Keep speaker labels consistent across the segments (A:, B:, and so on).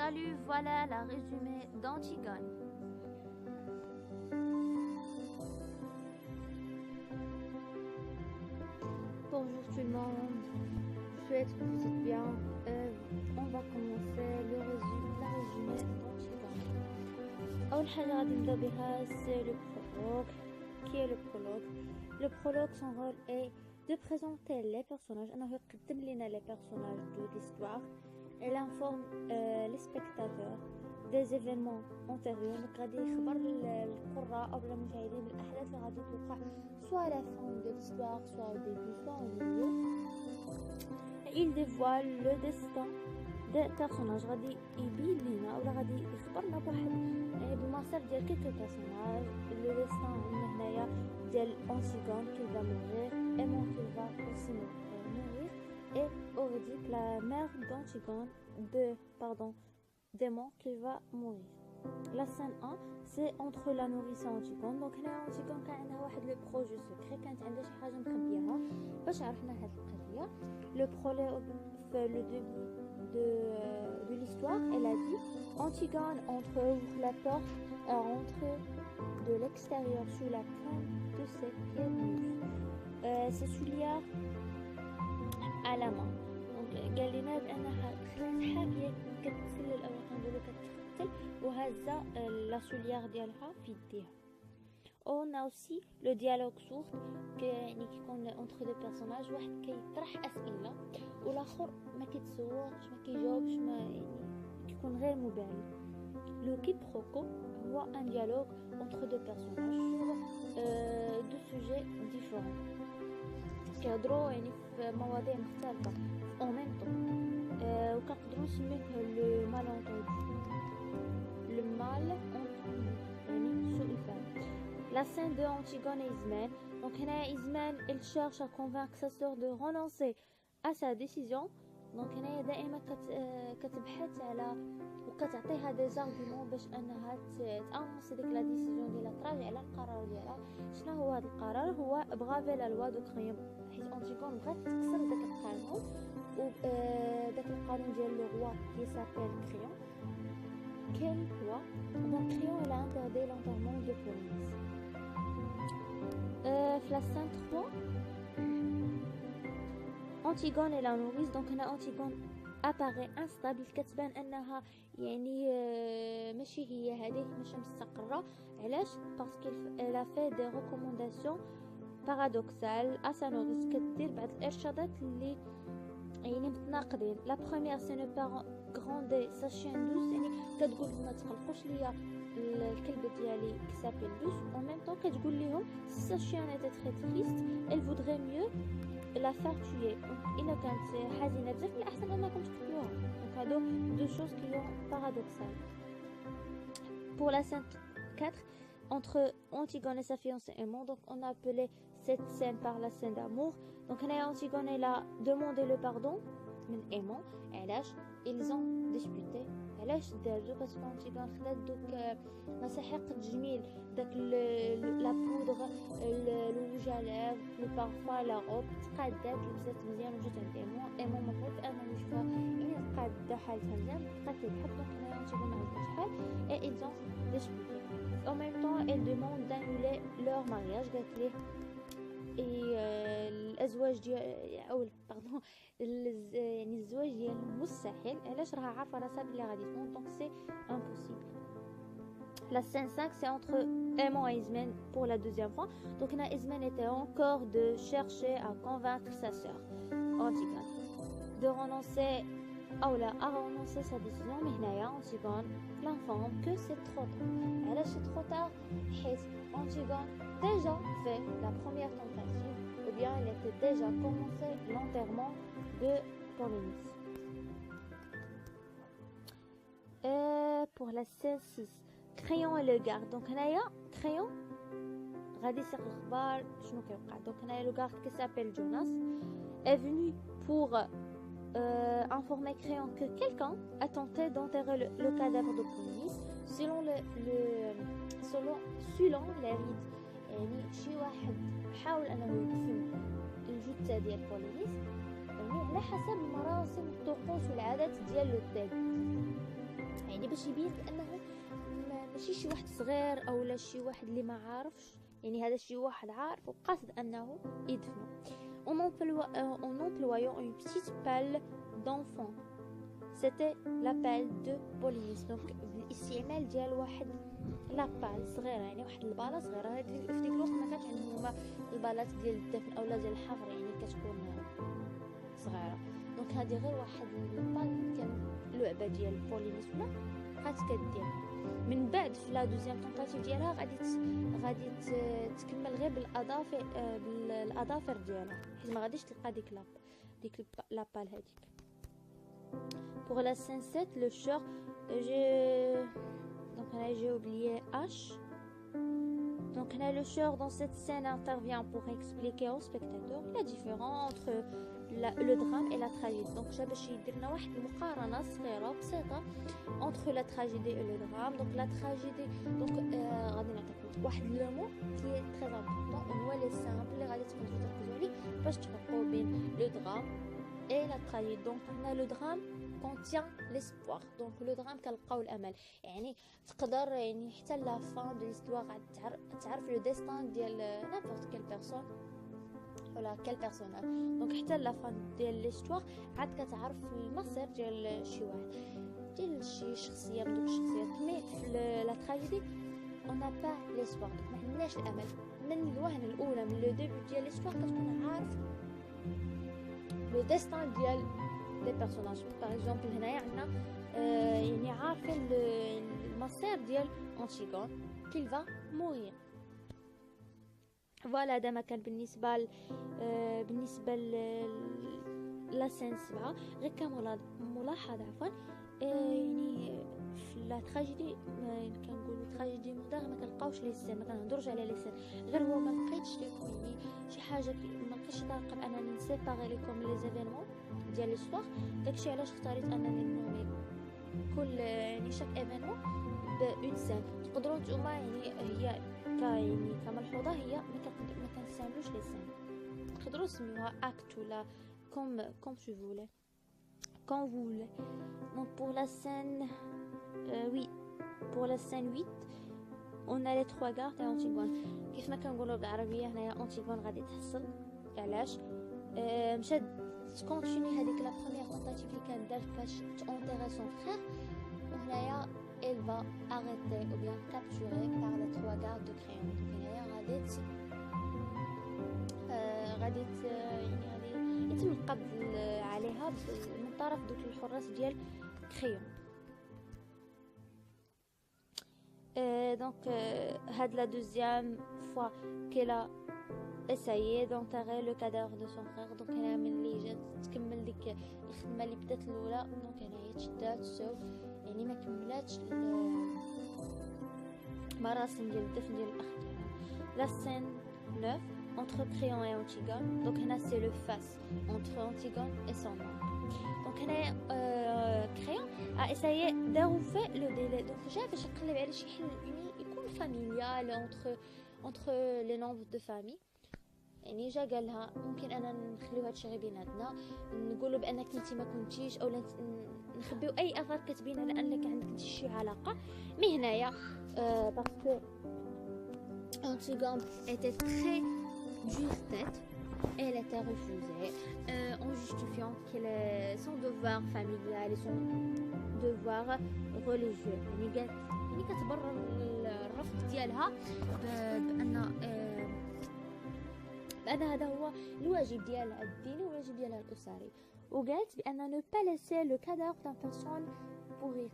A: Salut, voilà la résumé d'Antigone.
B: Bonjour tout le monde, je souhaite que vous êtes bien. On va commencer la résumé d'Antigone. أول حاجة غادي نبداو بها c'est le prologue. Qui est le prologue? Le prologue, son rôle est de présenter les personnages. أنه يقدم لنا les personnages de l'histoire. Elle informe les spectateurs des événements antérieurs. Donc غادي يخبر القراء أو المشاهدين بالأحداث اللي غادي توقع soit à la fin de l'histoire, soit au début, soit au milieu. Il dévoile le destin des personnages. غادي يبين لنا ولا غادي يخبرنا بواحد بالمصير ديال quelques personnages. Le destin عندنا هنايا ديال Antigone qui va mourir, Aimon qui va aussi mourir, et Eurydice, la mère d'Antigone, Démon qui va mourir. La scène 1 c'est entre la nourrice et Antigone. Donc هنا Antigone كان عندها واحد لو بروجي سكري، كانت عندها شي حاجه مخبيها باش عرفنا هاد القضيه. Le prologue fait le début de l'histoire. Elle a dit: Antigone entre la porte et rentre de l'extérieur sous la pointe de ses pieds nus, ses souliers à la main. Donc قال لنا بانها خلات حافيه كتسلل او كنقولوا كتختل وهازه لا سوليير ديالها في يديها. On a aussi le dialogue sourd يعني كيكون entre deux personnages، واحد كيطرح اسئله والاخر ما كيتسوقش ما كيجاوبش، ما يعني كيكون غير مبالي. Le quiproquo هو un dialogue entre deux personnages sur deux sujets différents كيهضروا يعني في مواضيع مختلفه en même temps، وكنقدروا نسميه le malentendu، le malentendu يعني سوء الفهم. La scène de Antigone et Ismène. Donc هنا Ismène elle cherche à convaincre sa sœur de renoncer à sa décision. Donc هنا دائما كتبحث على وكتعطيها دي زارغومون باش انها تانونسي ديك لا ديسيجن ديالها، تراجع على القرار ديالها. شنو هو هذا القرار؟ هو بغافي لا لوا دو كريم، حيت Antigone بغات تكسر داك القانون و داك القانون ديال لو روا كي سابيل كريون. Quelle loi? Donc Créon elle a interdit l'enterrement de Polynice. La scène 3 Antigone et la nourrice. Donc هنا Antigone apparaît instable، كتبان انها يعني ماشي هي هذه، ماشي مستقره. علاش؟ parce qu'elle a fait des recommandations paradoxales à sa nourrice، كدير بعض الارشادات اللي يعني متناقضين. la première c'est ne pas gronder sa chienne douce، يعني كتقول ما تقلقوش ليا الكلب ديالي qui s'appelle douce. en même temps كتقول لهم si sa chienne était très triste elle voudrait mieux la faire tuer. إلا كانت حزينة بزاف الأحسن أنكم تقتلوها. donc هادو deux choses qui sont paradoxales. pour la scène 4 entre Antigone et sa fiancée Aimon. donc on a appelé cette scène par la scène d'amour. donc هنا Antigone elle a demandé le pardon من Aimon. علاش؟ ils ont disputé. علاش داروا؟ باسكو Antigone خدات دوك مساحيق التجميل، داك لا بودغ، الروج على لو بارفان، لا روب، تقادات لبسات مزيان وجات عند Aimon مفروض انه يشوفها يعني قاده حالتها مزيان، بقات تضحك. دونك هنا Antigone ما عجبهاش الحال et ils ont disputé. en même temps elle demande d'annuler leur mariage. قالت ليه الازواج ديال او باردون يعني الزواج ديالهم مستحيل. علاش؟ راها عارفه راسها بلي غادي تموت، دونك سي امبوسيبل. La scène 5 c'est entre Aimon et Ismène pour la deuxième fois. donc là Ismène était encore de chercher à convaincre sa sœur Antigone de renoncer à renoncer sa décision. mais هنايا Antigone l'informe que c'est trop tard. علاش c'est trop tard؟ حيت Antigone déjà fait la première tentative, ou bien elle était déjà commencé l'enterrement de Polynice. Pour la scène 6 Créon et le garde. donc هنايا Créon غادي يسيق الخبار شنو كيوقع. donc هنايا le garde qui s'appelle Jonas est venu pour informer Créon que quelqu'un a tenté d'enterrer le cadavre de Polynice selon les rites. يعني شي واحد حاول انه يدفن الجثه ديال بولينيس يعني على حسب المراسم الطقوس والعادات ديال لو ديد. يعني باش يبين بانه ماشي شي واحد صغير او لا شي واحد اللي ما عارفش، يعني هذا شي واحد عارف وقاصد انه يدفنه. en employant une petite pelle d'enfant. C'était la pelle de Polynice. Donc بالاستعمال ديال واحد لابال صغيره، يعني واحد الباله صغيره. في ديك الوقت ما كانش عندهم هما البالات ديال الدفن اولا ديال الحفر، يعني كتكون صغيره. دونك هذه غير واحد البال كان لعبه ديال بولينيس ولا بقات كدير. من بعد في لا دوزيام طونطاتيف ديالها غادي تكمل غير بالاظافر ديالها، حيت ما غاديش تلقى ديك لابال هذيك. Pour la scène 7, le short, donc là j'ai oublié H. Donc là le short dans cette scène intervient pour expliquer aux spectateurs la différence entre le drame et la tragédie. Donc j'ai باش يدير لنا واحد المقارنه صغيره بسيطه entre la tragédie et le drame. Donc la tragédie, donc غادي نعطيكم واحد لو مو qui est très important وهو لي سامبل اللي غادي تقدروا تركزوا عليه باش تفرقوا بين le drame et la tragédie. Donc هنا le drame contient l'espoir. Donc le drame كنلقاو الامل، يعني تقدر يعني حتى لا فان دو ليستوار تعرف لو ديستان ديال نابورت كيل بيرسون ولا كيل بيرسوناج. دونك حتى لا فان ديال ليستوار عاد كتعرف المصير ديال شي واحد، ديال شي شخصيه من دوك الشخصيات. مي في لا تراجيدي اون نا با ليستوار، ما عندناش الامل. من الوهن الاولى من لو ديبي ديال ليستوار كتكون عارف لو ديستان ديال لي بيرسوناج. باغ اكزومبل هنايا عندنا يعني عارفين المصير ديال أنتيغون كيل فا مورير. فوالا هذا ما كان بالنسبه لا سين 7. غير كملاحظه عفوا، يعني في لا تراجيدي كنقولوا تراجيدي مودير ما كنلقاوش لي سين، ما كنهضروش على لي سين، غير هو ما لقيتش لكم يعني شي حاجه ما لقيتش طريقه بانني نسيباري لكم لي زيفينمون ديال ليستوار. داكشي علاش اختاريت انني نومي كل يعني شاك ايفينمون بون سين. تقدروا نتوما يعني هي يعني كملحوظه هي ما كنستعملوش لي سين، تقدروا تسميوها اكت ولا comme tu voulais, quand vous voulez. Donc pour la scène 8 on a les trois gardes et Antigone. كيف ما كنقولوا بالعربيه هنايا أنتيغون غادي تحصل علاش مشات تكونتيني هذيك لا بروميير طونطاتيف اللي كانت دارت باش تونتيغي سون فخير، وهنايا elle va arrêter ou bien capturer par les trois gardes de Créon. Donc هنايا غادي يتم القبض عليها من طرف دوك الحراس ديال كريون. دونك هاد لا دوزيام فوا كيلا essayé d'enterrer le cadavre de son frère. دونك هنا ملي جات تكمل ديك الخدمه اللي بدات الاولى، دونك هنايا تشدات سوف يعني ما كملاتش المراسم ديال الدفن ديال الاخ ديالها. لا سين 9 entre Créon et Antigone. Donc هنا c'est le face entre Antigone et son oncle. Donc هنا Créon a essayé d'arrouver le délai. Donc جا باش يقلب على شي حل يعني يكون فاميليال entre les nombres de famille. يعني جا قال لها ممكن انا نخليو هادشي غير بيناتنا، نقولوا بانك انت ما كنتيش اولا نخبيو اي اثار كتبين على انك عندك شي علاقه. مي هنايا باسكو Antigone était très dure tête, elle était refusée en justifiant son devoir familial et son devoir religieux. يعني كتبرر الرفض ديالها بأن هذا هو الواجب ديالها الديني والواجب ديالها الأسري. وقالت بأن ne pas laisser le cadavre d'une personne pourrir.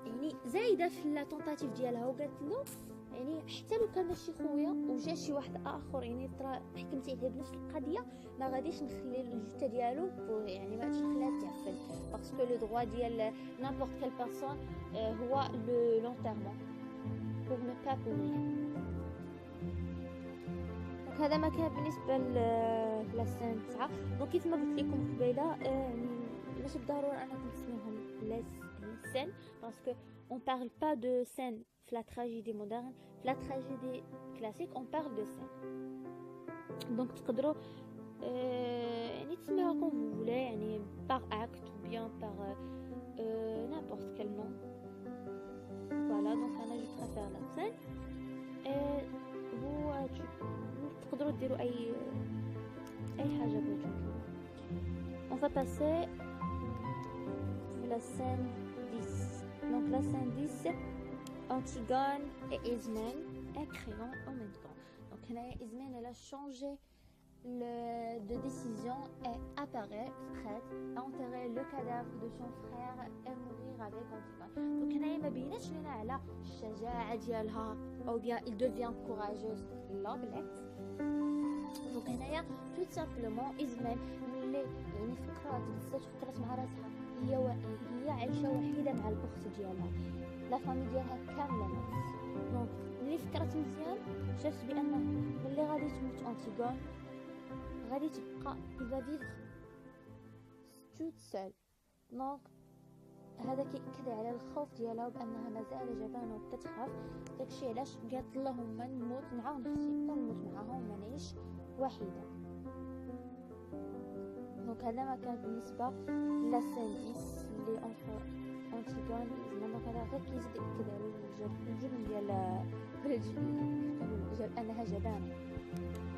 B: يعني زايدة في لا طونطاتيف ديالها، وقالت له يعني حتى لو كان ماشي خويا وجا شي واحد اخر يعني ترى حكمتي عليه بنفس القضيه، ما غاديش نخلي الجثه ديالو يعني ما غاديش نخليها تعفن، باسكو لو دروا ديال نابورت كيل بيرسون هو لونتيرمون بور نو با بورير. هذا ما كان بالنسبه للسنه 9. دونك كيف ما قلت لكم قبيله يعني ماشي بالضروره انكم تسميوهم لسن، باسكو on parle pas de scène في la tragédie moderne. في la tragédie classique on parle de scène. donc تقدروا يعني تسميوها comme vous voulez، يعني par acte ou bien par n'importe quel nom Voilà, donc انا جو préfère la scène. Et vous تقدروا ديروا اي حاجه بغيتو نتوما. On va passer la scène 10. Donc la scène 10, Antigone et Ismène et Créon en même temps. Donc Ismène elle a changé de décision et apparaît prête à enterrer le cadavre de son frère et mourir avec Antigone. Donc هنايا ما بيناش لنا على الشجاعة ديالها ou bien il devient courageuse. لا بالعكس. Donc هنايا tout simplement Ismène اللي يعني فكرات بزاف فكرات مع راسها هي عايشة وحيدة مع الأخت ديالها. لا فامي ديالها كاملة مات. دونك ملي فكرت مزيان شافت بأنه ملي غادي تموت أنتيغون غادي تبقى il va vivre toute seule. دونك هذا كيأكد على الخوف ديالها بأنها مازال جبانة وكتخاف. داكشي علاش قالت اللهم نموت نعاون اختي ونموت معاهم ما نعيش وحيدة. دونك هذا ما كان بالنسبة للسانديس اللي أنتيغون وإزمين. دونك هذا غير كيزيد يأكد على الجبن ديال أنها جبانة.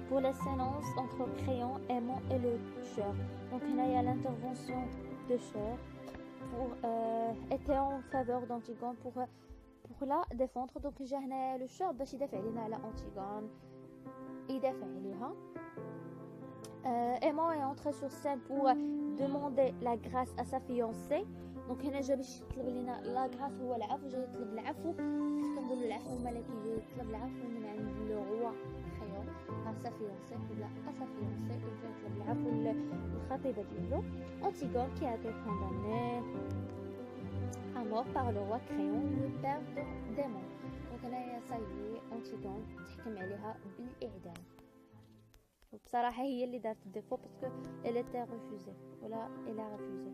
B: Pour la séance entre Créon, Aimant et le tueur. Donc il y a l'intervention de Cher pour était en faveur d'Antigone pour la défendre. Donc j'ai le Cher باش يدافع لنا على Antigone يدافع عليها. Aimant est entré sur scène pour demander la grâce à sa fiancée. دونك هنا جا باش يطلب لنا لا غراس هو العفو. جاي يطلب العفو كيف كنقولوا العفو الملكي. جاي يطلب العفو من عند لو روا خيون ا سا فيونسي ولا ا سا فيونسي. جاي يطلب العفو للخطيبه ديالو أنتيغون qui a été condamnée à mort par le roi Créon le père d'Aimant. دونك هنايا سايي أنتيغون تحكم عليها بالاعدام. وبصراحه هي اللي دارت الديفو باسكو elle était refusée ولا elle a refusé.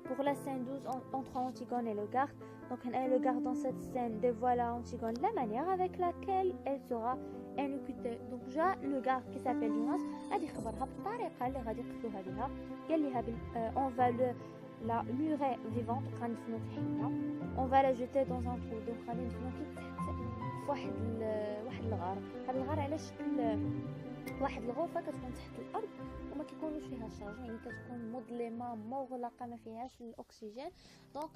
B: Pour la scène 12 entre Antigone et le garde. Donc le garde dans cette scène dévoile à Antigone la manière avec laquelle elle sera exécutée. Donc déjà le garde qui s'appelle Jonas a dit خبرها بالطريقه اللي غادي يقتلوها بها. قال لها on va la murer vivante غندفنو تحتها. on va la jeter dans un trou. donc غادي ندفنو كي تحت في واحد الغار. هذا الغار على شكل واحد الغرفه كتكون تحت الارض وما كيكونوش فيها الشارج. يعني كتكون مظلمه مغلقه ما فيهاش الاكسجين. دونك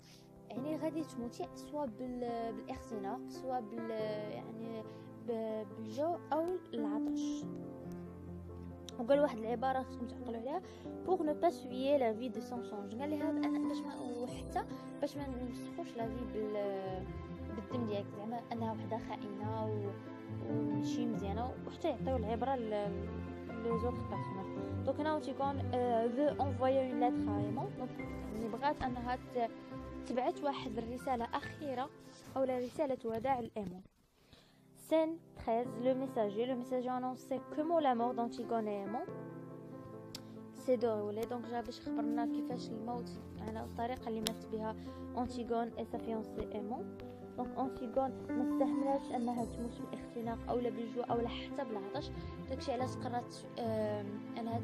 B: يعني غادي تموتي سواء بالاختناق سواء يعني بالجوع او العطش. وقال واحد العباره خصكم تعقلوا عليها pour ne pas souiller la vie de son change. قال لها باش ما وحتى باش ما نوسخوش لا في بالدم ديالك. زعما انها وحده خائنه وماشي مزيانه وحتى يعطيو العبره لي زوطر بيرسوناج. دونك هنا Antigone veut envoyer une lettre à Aimant. دونك يعني بغات انها تبعت واحد الرساله اخيره او رساله وداع لأيمون. Scène 13, le messager annonçait comment la mort d'Antigone et Aimant s'est déroulée. donc جا باش خبرنا كيفاش الموت على الطريقه اللي مات بها Antigone et sa fiancée Aimant. دونك أنتيغون ما استحملاتش انها تموت بالاختناق او بالجوع او حتى بالعطش. داكشي علاش قررت انها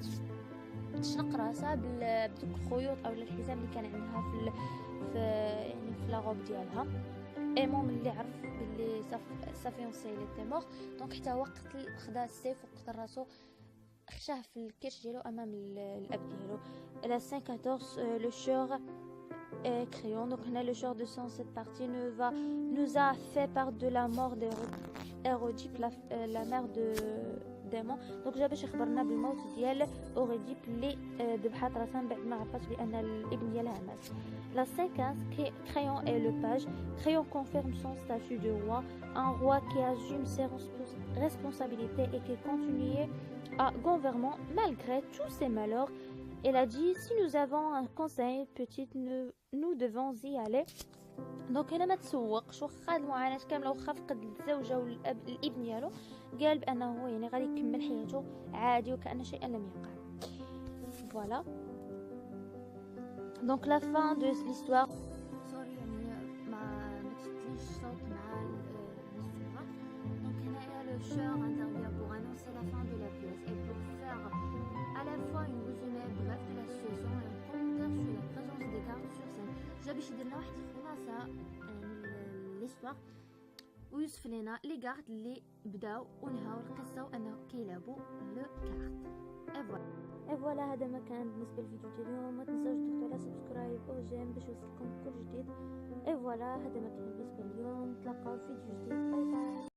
B: تشنق راسها بدوك الخيوط او الحزام اللي كان عندها في يعني في لاغوب ديالها. ايمون ملي عرف باللي سافيونسي لي تي مور دونك حتى هو خدا السيف وقتل راسو خشاه في الكرش ديالو امام الاب ديالو. la 514 le chœur Créon. Donc le chœur de sang cette partie nous a fait part de la mort d'Hérodip la mère d'Aimant. donc جا باش خبرنا بالموت ديال أوريديب اللي ذبحت راسها بعد ما عرفت بان الابن ديالها مات. la 515 Créon est le page. Créon confirme son statut de roi, un roi qui assume ses responsabilités et qui continue à gouverner malgré tous ses malheurs. Elle a dit si nous avons un conseil petite nous devons y aller. donc هنا ما تسوقش واخا المعاناه كامله واخا فقد الزوجه والابن ديالو قال بانه يعني غادي يكمل حياته عادي وكأن شيئا لم يقع. voilà donc la fin de l'histoire. سوري يعني ما تشتليش صوت مع الصوره. donc هنا le chœur intervient pour annoncer la fin de la pièce et pour faire à la fois une résumé bref de la situation et un commentaire sur la présence des gardes sur scène. جا باش يدير لنا واحد الخلاصه لي ليستوار ويوصف لنا لي غارد اللي بداو ونهاو القصه وانه كيلعبوا لو كارت. اي فوالا هذا ما كان بالنسبه للفيديو ديال اليوم. ما تنساوش تضغطوا على سبسكرايب او جيم باش يوصلكم كل جديد. اي فوالا هذا ما كان بالنسبه لليوم. نتلاقاو في فيديو جديد. باي باي.